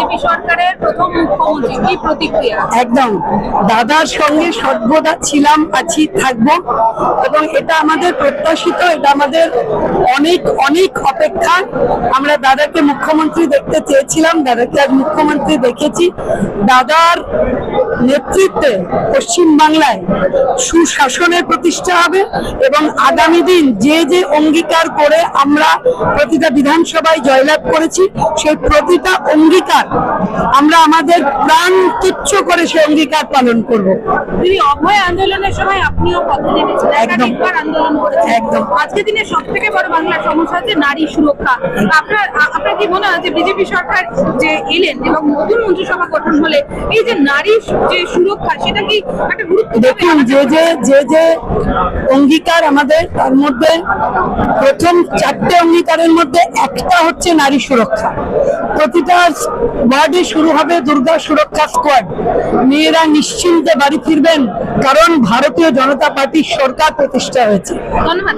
BJP সরকারের প্রথম মুখ্যমন্ত্রী, কি প্রতিক্রিয়া? একদম দাদার সঙ্গে সর্বদা ছিলাম, আছি, থাকবো, এবং এটা আমাদের প্রত্যাশিত, এটা আমাদের অনেক অনেক অপেক্ষা। আমরা দাদাকে মুখ্যমন্ত্রী দেখতে চেয়েছিলাম, দাদাকে আজ মুখ্যমন্ত্রী দেখেছি। দাদার নেতৃত্বে পশ্চিম বাংলায় সুশাসনের প্রতিষ্ঠা হবে এবং আগামী দিন যে যে অঙ্গীকার করে আমরা প্রতিটা বিধানসভায় জয়লাভ করেছি, সেই প্রতিটা অঙ্গীকার আমরা আমাদের প্রাণ তুচ্ছ করে সেই অঙ্গীকার পালন করব। তিনি অভয় আন্দোলনের সময় আপনিও পথে নেমেছিলেন, একাধিকবার আন্দোলন করেছেন। একদম। আজকের দিনে সব থেকে বড় বাংলার সমস্যা হচ্ছে নারী সুরক্ষা। আপনার কি মনে হয় যে বিজেপি সরকার যে এলেন এবং নতুন মন্ত্রিসভা গঠন হলে এই যে নারী যে সুরক্ষা, সেটা কি একটা গুরুত্ব? দেখুন, যে অঙ্গীকার আমাদের, তার মধ্যে প্রথম 4টে অঙ্গীকারের মধ্যে একটা হচ্ছে নারী সুরক্ষা। প্রতিটা ওয়ার্ডে শুরু হবে দুর্গা সুরক্ষা স্কোয়াড। মেয়েরা নিশ্চিন্তে বাড়ি ফিরবেন, কারণ ভারতীয় জনতা পার্টির সরকার প্রতিষ্ঠা হয়েছে। ধন্যবাদ।